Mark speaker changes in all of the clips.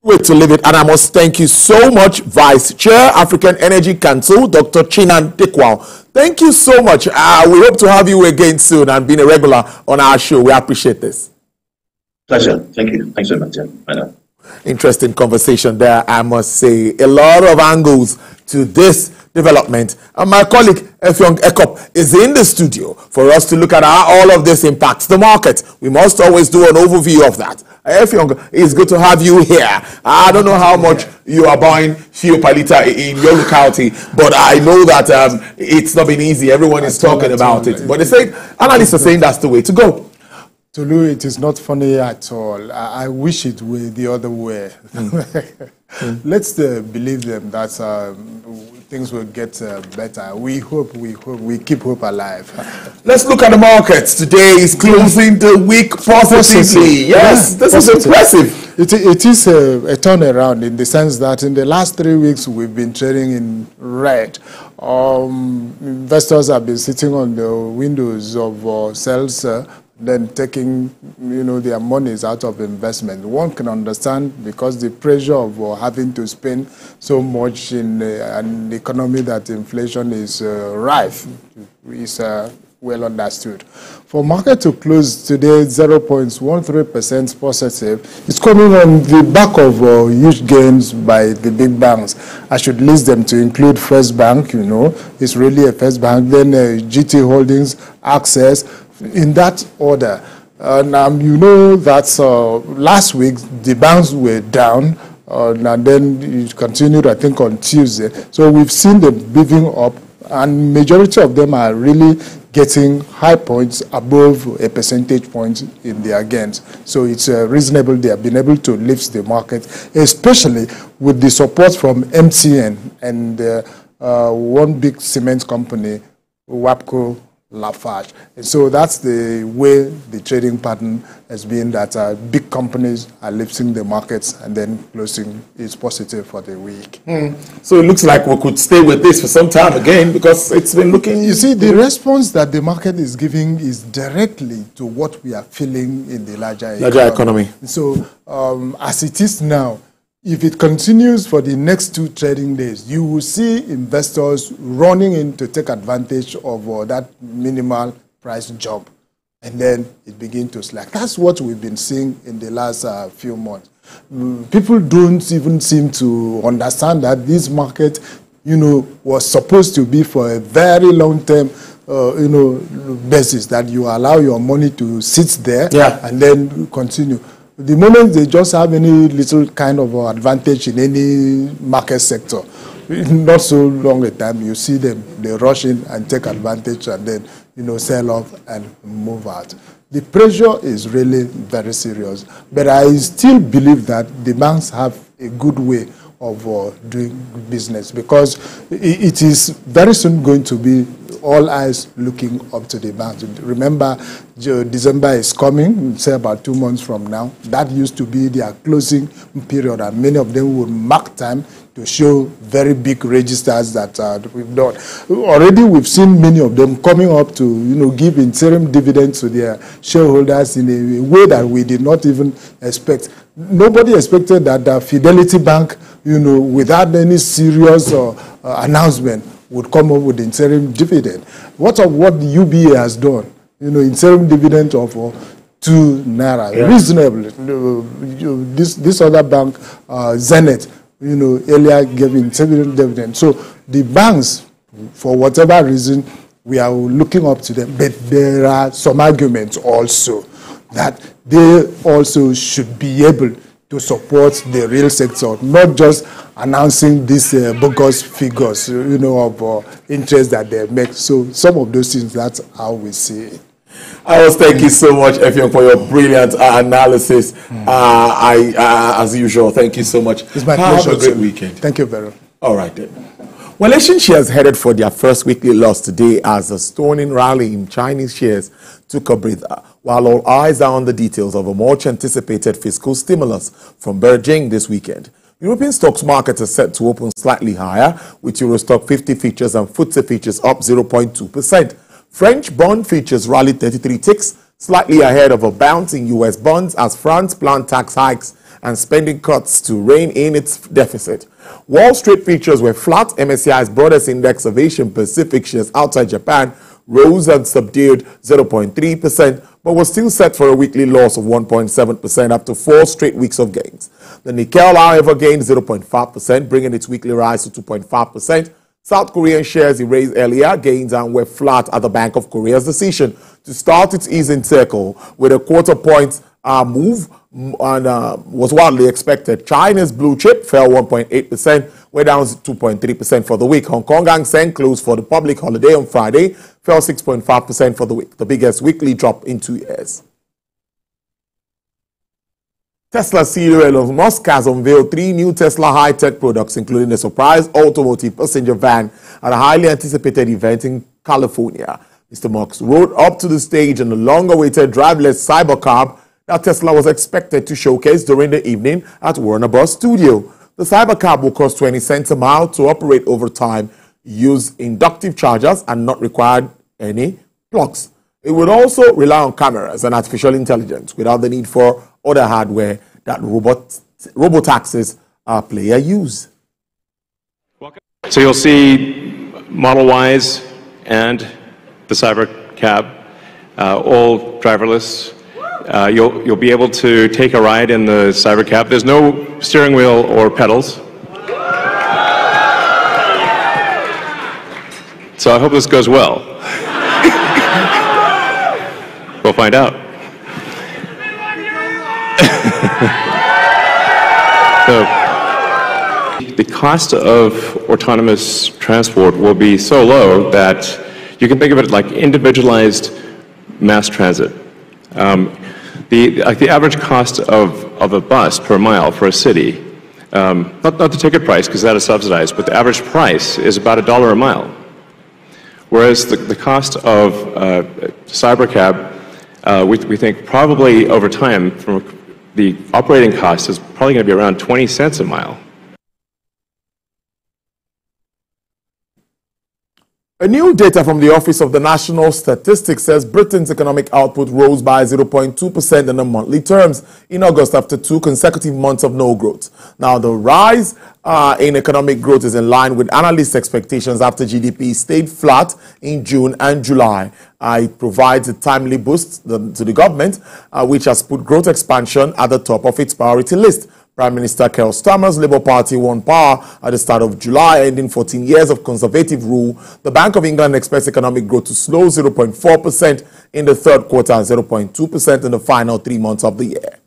Speaker 1: Way to live it. And I must thank you so much, Vice Chair, African Energy Council, Dr. Chinan Dikwal. Thank you so much. We hope to have you again soon and being a regular on our show. We appreciate this.
Speaker 2: Pleasure. Thank you. Thanks so much. I know.
Speaker 1: Interesting conversation there, I must say. A lot of angles to this development. And my colleague, Effiong Ekop, is in the studio for us to look at how all of this impacts the market. We must always do an overview of that. Effiong, it's good to have you here. I don't know how much you are buying fuel per litre in your locality, but I know that it's not been easy. Everyone is talking about it. But they say, analysts are saying that's the way to go.
Speaker 3: Tolu, it is not funny at all. I wish it were the other way. Let's believe them that things will get better. We keep hope alive.
Speaker 1: Let's look at the markets. Today is closing the week positively. Yes, this is impressive.
Speaker 3: It is a turnaround in the sense that in the last 3 weeks we've been trading in red. Investors have been sitting on the windows of sales, then taking, their monies out of investment. One can understand because the pressure of having to spend so much in an economy that inflation is rife is well understood. For market to close today 0.13% positive, it's coming on the back of huge gains by the big banks. I should list them to include First Bank, it's really a First Bank, then GT Holdings, Access, in that order. And you know that last week the banks were down, and then it continued, I think, on Tuesday. So we've seen them moving up, and majority of them are really getting high points above a percentage point in their gains. So it's reasonable they have been able to lift the market, especially with the support from MTN and one big cement company, WAPCO Lafarge. And so that's the way the trading pattern has been, that big companies are lifting the markets and then closing is positive for the week.
Speaker 1: So it looks like we could stay with this for some time again because it's been looking...
Speaker 3: You see, the response that the market is giving is directly to what we are feeling in the larger economy. So as it is now, if it continues for the next 2 trading days, you will see investors running in to take advantage of that minimal price jump, and then it begins to slack. That's what we've been seeing in the last few months. People don't even seem to understand that this market, was supposed to be for a very long term basis, that you allow your money to sit there and then continue. The moment they just have any little kind of advantage in any market sector, not so long a time, you see them, they rush in and take advantage and then, sell off and move out. The pressure is really very serious. But I still believe that the banks have a good way of doing business, because it is very soon going to be all eyes looking up to the banks. Remember, December is coming, say about 2 months from now. That used to be their closing period, and many of them would mark time to show very big registers that we've done. Already we've seen many of them coming up to give interim dividends to their shareholders in a way that we did not even expect. Nobody expected that Fidelity Bank, without any serious announcement, would come up with interim dividend. What the UBA has done, interim dividend of 2 naira, reasonable. This other bank, Zenith, earlier gave interim dividend. So the banks, for whatever reason, we are looking up to them. But there are some arguments also that they also should be able to support the real sector, not just announcing these bogus figures, of interest that they make. So some of those things, that's how we see it.
Speaker 1: I was thank you so much, Effiong, for your brilliant analysis. As usual, thank you so much.
Speaker 3: It's my pleasure.
Speaker 1: Have a great weekend.
Speaker 3: Thank you very much.
Speaker 1: All right then. Well, Asian shares headed for their first weekly loss today as a stunning rally in Chinese shares took a breather, while all eyes are on the details of a much anticipated fiscal stimulus from Beijing this weekend. European stocks markets are set to open slightly higher, with Eurostock 50 futures and FTSE futures up 0.2%. French bond futures rallied 33 ticks, slightly ahead of a bounce in U.S. bonds as France planned tax hikes and spending cuts to rein in its deficit. Wall Street futures were flat. MSCI's broadest index of Asian Pacific shares outside Japan rose and subdued 0.3%, but was still set for a weekly loss of 1.7% after 4 straight weeks of gains. The Nikkei, however, gained 0.5%, bringing its weekly rise to 2.5%. South Korean shares erased earlier gains and were flat at the Bank of Korea's decision to start its easing cycle with a quarter-point move and was widely expected. China's blue chip fell 1.8%, went down 2.3% for the week. Hong Kong Hang Seng closed for the public holiday on Friday, fell 6.5% for the week, the biggest weekly drop in 2 years. Tesla CEO Elon Musk has unveiled 3 new Tesla high-tech products, including a surprise automotive passenger van at a highly anticipated event in California. Mr. Musk rode up to the stage in the long-awaited driverless cybercar that Tesla was expected to showcase during the evening at Warner Bros. Studio. The cybercar will cost 20 cents a mile to operate over time, use inductive chargers, and not require any plugs. It would also rely on cameras and artificial intelligence without the need for other hardware that robotaxis player use.
Speaker 4: So you'll see Model Ys and the Cybercab, all driverless. You'll be able to take a ride in the Cybercab. There's no steering wheel or pedals. So I hope this goes well. We'll find out. So, the cost of autonomous transport will be so low that you can think of it like individualized mass transit. The average cost of a bus per mile for a city, not the ticket price because that is subsidized, but the average price is about $1 a mile. Whereas the cost of Cybercab, we think probably over time, from the operating cost is probably going to be around 20 cents a mile.
Speaker 1: A new data from the Office of the National Statistics says Britain's economic output rose by 0.2% in the monthly terms in August after 2 consecutive months of no growth. Now, the rise in economic growth is in line with analysts' expectations after GDP stayed flat in June and July. It provides a timely boost to the government, which has put growth expansion at the top of its priority list. Prime Minister Keir Starmer's Labour Party won power at the start of July, ending 14 years of conservative rule. The Bank of England expects economic growth to slow 0.4% in the third quarter and 0.2% in the final 3 months of the year.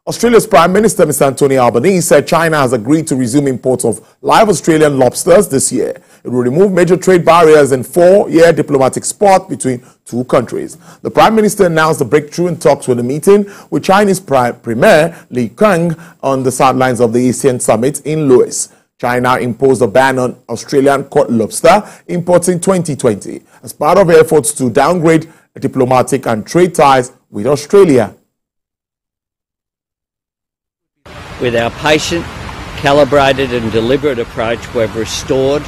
Speaker 1: Australia's Prime Minister, Mr. Anthony Albanese, said China has agreed to resume imports of live Australian lobsters this year. It will remove major trade barriers and 4-year diplomatic spot between 2 countries. The Prime Minister announced the breakthrough in talks with a meeting with Chinese Premier Li Qiang on the sidelines of the ASEAN Summit in Lewis. China imposed a ban on Australian cod lobster imports in 2020 as part of efforts to downgrade diplomatic and trade ties with Australia.
Speaker 5: With our patient, calibrated and deliberate approach, we've restored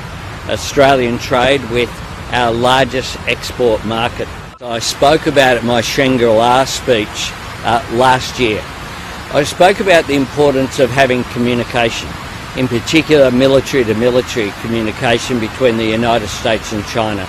Speaker 5: Australian trade with our largest export market. I spoke about it in my Shangri-La speech last year. I spoke about the importance of having communication, in particular military-to-military communication between the United States and China.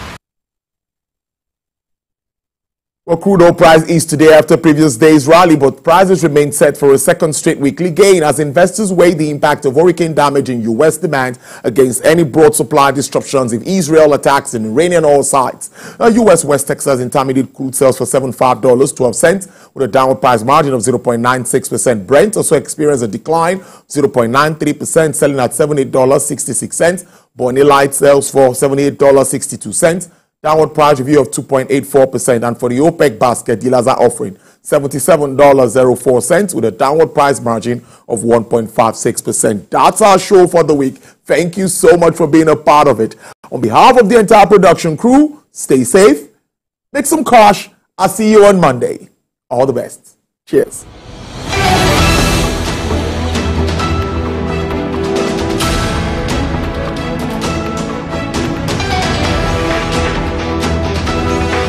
Speaker 1: Well, crude oil price eased today after previous day's rally, but prices remain set for a second straight weekly gain as investors weigh the impact of hurricane damage in U.S. demand against any broad supply disruptions if Israel attacks in Iranian oil sites. U.S. West Texas Intermediate crude sells for $75.12 with a downward price margin of 0.96%. Brent also experienced a decline, 0.93%, selling at $78.66. Bonnie Light sells for $78.62. Downward price review of 2.84%, and for the OPEC basket, dealers are offering $77.04 with a downward price margin of 1.56%. That's our show for the week. Thank you so much for being a part of it. On behalf of the entire production crew, stay safe, make some cash. I'll see you on Monday. All the best. Cheers.